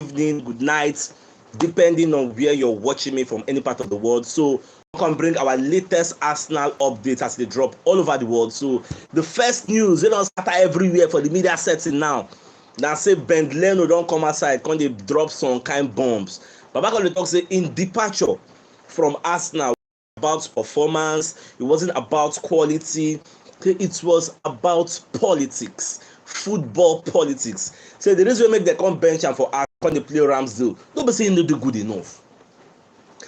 evening, good night, depending on where you're watching me from any part of the world. So we can bring our latest Arsenal updates as they drop all over the world. So the first news, they don't scatter everywhere for the media setting now. Now say Ben Leno don't come outside, can they drop some kind bombs. Baba can talk say in departure from Arsenal about performance, it wasn't about quality, it was about politics, football politics. So the reason we make the come bench and for us when they play Ramsdale, nobody say no do good enough.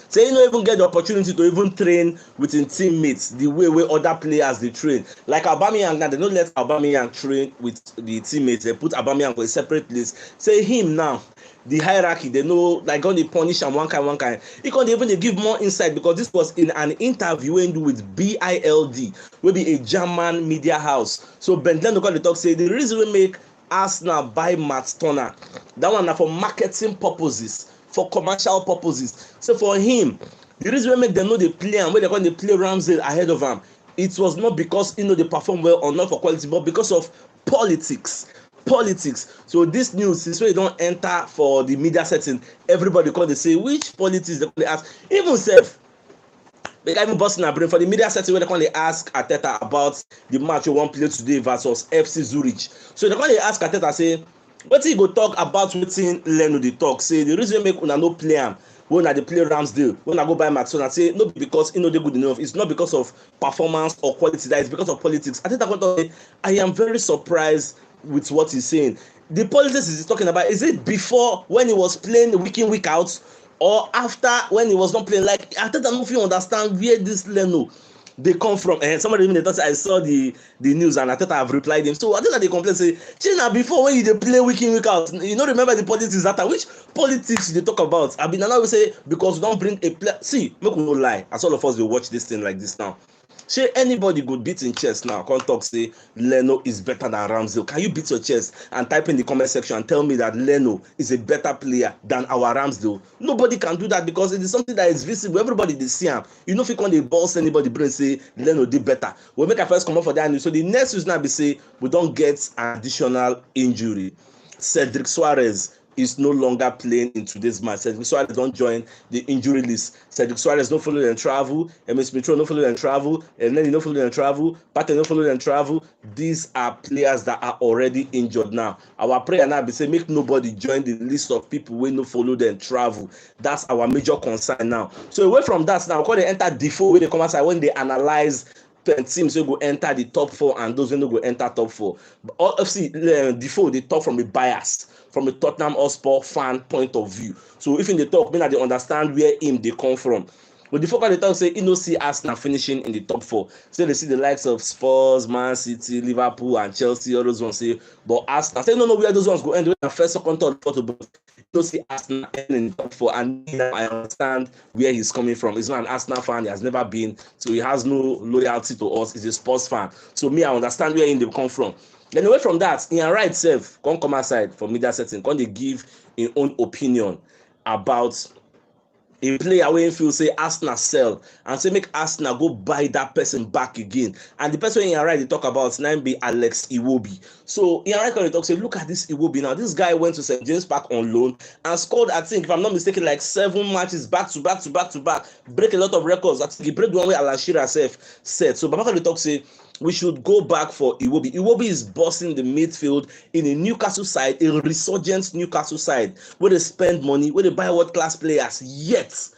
Say you no even get the opportunity to even train with him teammates the way other players dey train. Like Aubameyang now, they no let Aubameyang train with the teammates. They put Aubameyang for a separate place. Say him now, the hierarchy, they know like when they punish am one kind. He can't even dey give more insight because this was in an interview wey do with BILD, wey be a German media house. So Ben Leno come dey talk say the reason we make Arsenal buy Matt Turner, that one na for marketing purposes, for commercial purposes. So for him, the reason why make them know they play and when they going to play Ramsdale ahead of him, it was not because they perform well or not for quality, but because of politics. So this news is where you don't enter for the media setting. Everybody call they say which politics they ask. Even self, they can't even bust in a brain for the media setting where they can't ask Arteta about the match you want play today versus FC Zurich. So they can't ask Arteta say, wetin you go talk about wetin Leno dey talk say the reason make una no play am when una dey play Ramsdale, when una go buy Matson, say no be because no dey good enough, it's not because of performance or quality, that is because of politics. I think that talk say I am very surprised with what he's saying. The politics he's talking about, is it before when he was playing week in week out or after when he was not playing? Like I think I don't feel understand where this Leno they come from. And somebody even thought I saw the news and I thought I have replied them. So I think that they complain say China before when you dey play week in week out, you know, remember the politics that time. Which politics they talk about? I mean, now we say because we don't bring a player. See, make we no lie, as all of us will watch this thing like this now. Say anybody go beat in chest now, come talk say Leno is better than Ramsdale. Can you beat your chest and type in the comment section and tell me that Leno is a better player than our Ramsdale? Nobody can do that because it is something that is visible. Everybody dey see am. You know if you come dey boss anybody brain say Leno did better. We'll make a first come up for that news. So the next news now be say we don't get an additional injury. Cedric Soares is no longer playing in today's match. Cedric Soares don't join the injury list. Cedric Soares no follow them travel. Emil Smith-Rowe no follow them travel. Elneny no follow them travel. Partey no follow them travel. These are players that are already injured now. Our prayer now be say make nobody join the list of people wey no follow them travel. That's our major concern now. So away from that now, when they enter Defoe, when they come outside, when they analyze teams wey go enter the top 4 and those wey no go enter top 4. But FC Defoe they talk from a bias, from a Tottenham Hotspur fan point of view. So if in the talk, mean that they understand where him they come from. But the focus they talk say he no see Arsenal finishing in the top 4. So they see the likes of Spurs, Man City, Liverpool, and Chelsea. All those ones say, but Arsenal say no where those ones go end. When the first, second, third, fourth, but you don't see Arsenal in the top 4. And I understand where he's coming from. He's not an Arsenal fan. He has never been, so he has no loyalty to us. He's a Spurs fan. So me, I understand where they come from. Then away from that, in your right self, come aside from media setting, come they give his own opinion about a player wey feel say Arsenal sell and say make Arsenal go buy that person back again. And the person in right they talk about name be Alex Iwobi. So in right they talk say look at this Iwobi now. This guy went to St. James Park on loan and scored, I think if I'm not mistaken, like 7 matches back to back, break a lot of records. I think he break the one way Alan Shearer said. So Baba they talk say we should go back for Iwobi. Iwobi is bossing the midfield in a Newcastle side, a resurgent Newcastle side, where they spend money, where they buy world-class players. Yet,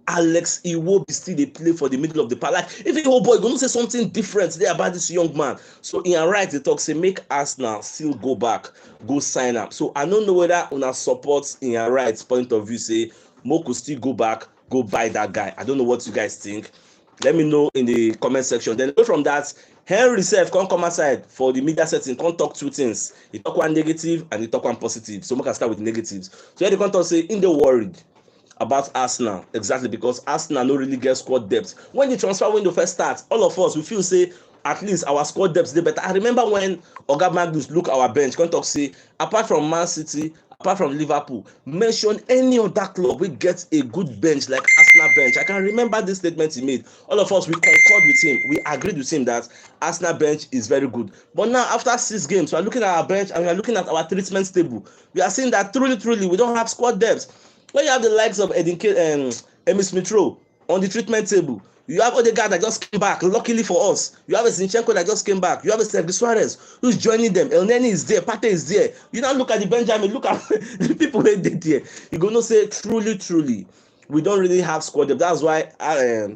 Alex Iwobi still they play for the middle of the park. Like, if a whole boy gonna say something different there about this young man. So in right, they talk say make Arsenal still go back, go sign up. So I don't know whether una support in your right point of view say Moku still go back, go buy that guy. I don't know what you guys think. Let me know in the comment section. Then away from that, Henry self come aside for the media setting, come talk 2 things. He talk one negative and he talk one positive. So we can start with negatives. So here they come talk say in the worried about Arsenal, exactly because Arsenal no really get squad depth. When the transfer window first starts, all of us we feel say at least our squad depth dey better. I remember when Oga Magnus look our bench, come talk say apart from Man City, apart from Liverpool, mention any other club wey get a good bench like Arsenal bench. I can remember this statement he made. All of us, we concord with him. We agreed with him that Arsenal bench is very good. But now, after 6 games, we are looking at our bench and we are looking at our treatment table. We are seeing that truly, we don't have squad depth. When you have the likes of Emil Smith-Rowe on the treatment table, you have all the guys that just came back, luckily for us. You have a Zinchenko that just came back. You have a Sergio Suarez who's joining them. El Neni is there. Pate is there. You now look at the Benjamin, look at the people who did there. You're going to say, truly, we don't really have squad depth. That's why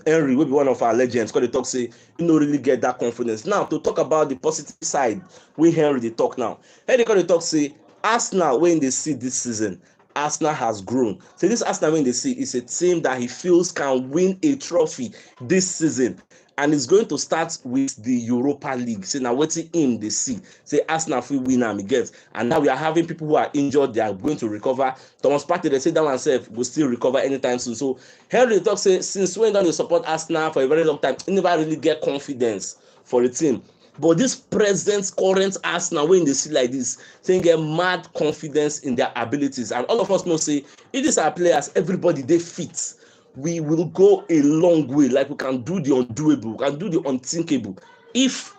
Henry will be one of our legends. Because they talk, say, you don't really get that confidence. Now, to talk about the positive side, we Henry they talk now. Henry they talk, say, Arsenal, when they see this season, Arsenal has grown. So this Arsenal, when they see, is a team that he feels can win a trophy this season, and it's going to start with the Europa League. So now what's him they see? Say Arsenal will win and get. And now we are having people who are injured. They are going to recover. Thomas Partey, they say that oneself will still recover anytime soon. So Henry talk say since when don't they support Arsenal for a very long time, he never really get confidence for the team. But this current Arsenal, when they see like this, they get mad confidence in their abilities. And all of us know, say, if these are players, everybody, they fit. We will go a long way. Like we can do the undoable, we can do the unthinkable. If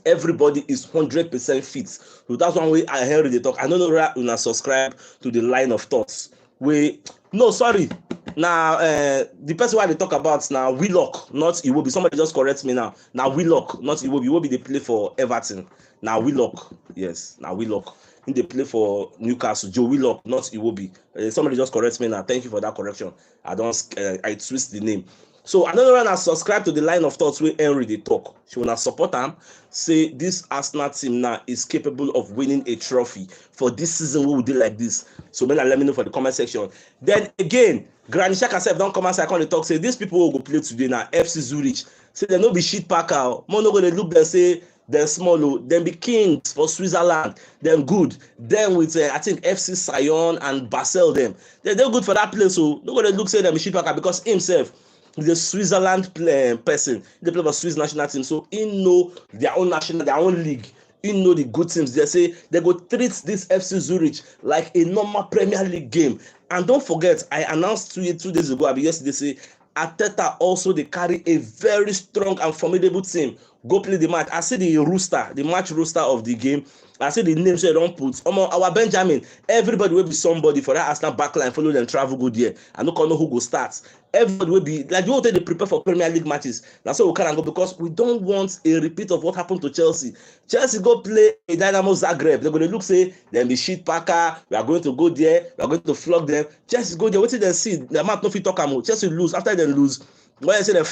everybody is 100% fit. So that's one way I heard they talk. I don't know whether you subscribe to the line of thoughts. Now, the person why they talk about now, Willock, not Iwobi. Somebody just corrects me now. Now, Willock, not Iwobi. Iwobi, they play for Everton. Now, Willock, yes. Now, Willock. They play for Newcastle. Joe Willock, not Iwobi. Somebody just corrects me now. Thank you for that correction. I twist the name. So, another one has subscribed to the line of thoughts where Henry they talk. She will not support him. Say this Arsenal team now is capable of winning a trophy for this season. We will do like this. So, let me know for the comment section. Then again, Granny Shaka said, don't come outside and talk. Say these people will go play today now. FC Zurich. Say they no be shit packer. More no go they look. They say they're small. Then be kings for Switzerland. Then good. Then with I think FC Sion and Basel. They're good for that place. So no go they look say them be shit packer because himself. The Switzerland person, they play for Swiss national team, so he know their own league. He know the good teams. They say they go treat this FC Zurich like a normal Premier League game. And don't forget, I announced 2 days ago, yesterday, say Arteta also they carry a very strong and formidable team. Go play the match. I see the match roster of the game. I see the names they don't put. Our Benjamin, everybody will be somebody for that Arsenal backline. Follow them, travel good here. I don't know who go start. Everybody will be like you want to prepare for Premier League matches. That's why we can't go because we don't want a repeat of what happened to Chelsea. Chelsea go play a Dynamo Zagreb. They're going to look say them be shit packer. We are going to go there. We are going to flog them. Chelsea go there. What did they see? The amount no fit talk about. Chelsea lose after they lose. When they say they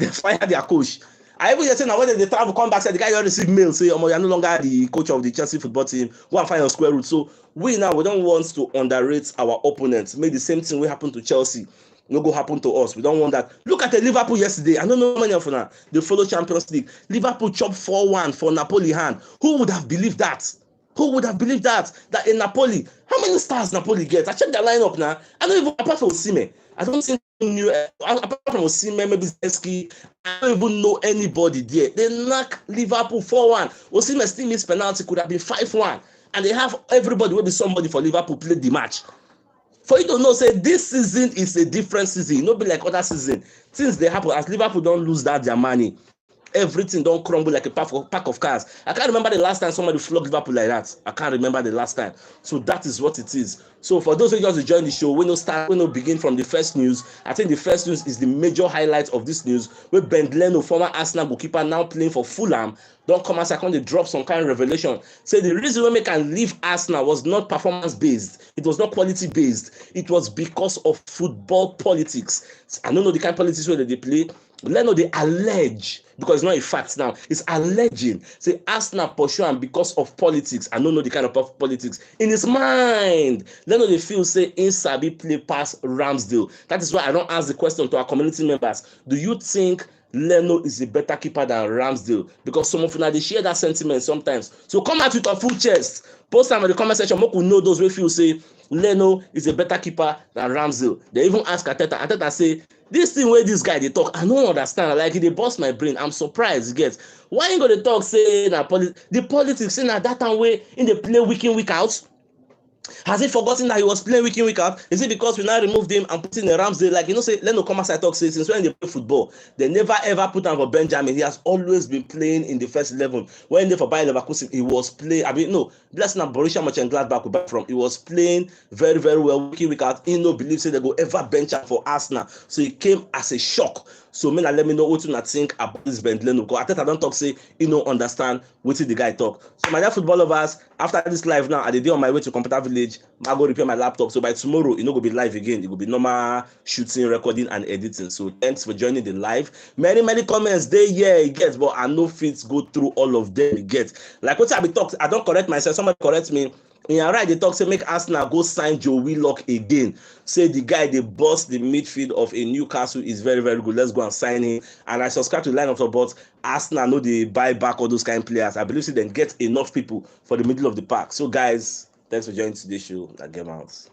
fire their coach. I even say now when they travel come back, say the guy already receive mail say you're no longer the coach of the Chelsea football team. Go and find your square root. So we don't want to underrate our opponents. Make the same thing will happen to Chelsea. No go happen to us. We don't want that. Look at the Liverpool yesterday. I don't know many of you now. They follow Champions League. Liverpool chopped 4-1 for Napoli hand. Who would have believed that? Who would have believed that in Napoli? How many stars Napoli gets? I checked their lineup now. I don't even apart from Osimhen. I don't think apart from Osimhen, maybe Zeski. I don't even know anybody there. They knock Liverpool 4-1. Osimhen still missed penalty. Could have been 5-1. And they have everybody will be somebody for Liverpool played the match. For you to know, say this season is a different season. Not be like other season. Things they happen as Liverpool don't lose their money. Everything don't crumble like a pack of cars. I can't remember the last time somebody flogged Liverpool like that. I can't remember the last time. So that is what it is. So for those who just join the show, we no begin from the first news. I think the first news is the major highlight of this news. Where Ben Leno, former Arsenal goalkeeper, now playing for Fulham, don't come as I can drop some kind of revelation. Say the reason why they can leave Arsenal was not performance based. It was not quality based. It was because of football politics. I don't know the kind of politics where they play. Leno they allege, because it's not a fact now, it's alleging. Say Arsenal pursue him because of politics. I don't know the kind of politics in his mind. Leno they feel say in Sabi play past Ramsdale. That is why I don't ask the question to our community members. Do you think Leno is a better keeper than Ramsdale? Because some of you now they share that sentiment sometimes. So come out with a full chest. Post them in the comment section. Moku know those who feel say Leno is a better keeper than Ramsdale. They even ask Arteta. Arteta say this thing where this guy they talk, I don't understand. Like they bust my brain. I'm surprised. Get why you gonna talk say na the politics say na that time way in the play week in week out. Has he forgotten that he was playing week in, week out? Is it because we now removed him and put in a Ramsdale? Like, say, let no come outside talk, say, since when they play football, they never ever put him for Benjamin. He has always been playing in the first 11. When they for Bayer Leverkusen, he was playing. Blessing and Borussia Mönchengladbach we buy from. He was playing very, very well week in, week out. He no believe say they go ever bench him for Arsenal. So he came as a shock. So let me know what you think about this Ben Leno. Because I don't talk say understand what the guy talk. So my dear football lovers, after this live now, I did on my way to Computer Village. I go repair my laptop. So by tomorrow, go be live again. It will be normal shooting, recording, and editing. So thanks for joining the live. Many comments they get, but I know fit go through all of them. Get like what I be talk. I don't correct myself. Somebody correct me. In your right, they talk say make Arsenal go sign Joe Willock again. Say the guy they bust the midfield of a Newcastle is very, very good. Let's go and sign him. And I subscribe to the line of thought, but Arsenal know they buy back all those kind of players. I believe they then get enough people for the middle of the park. So guys, thanks for joining today's show. I get out.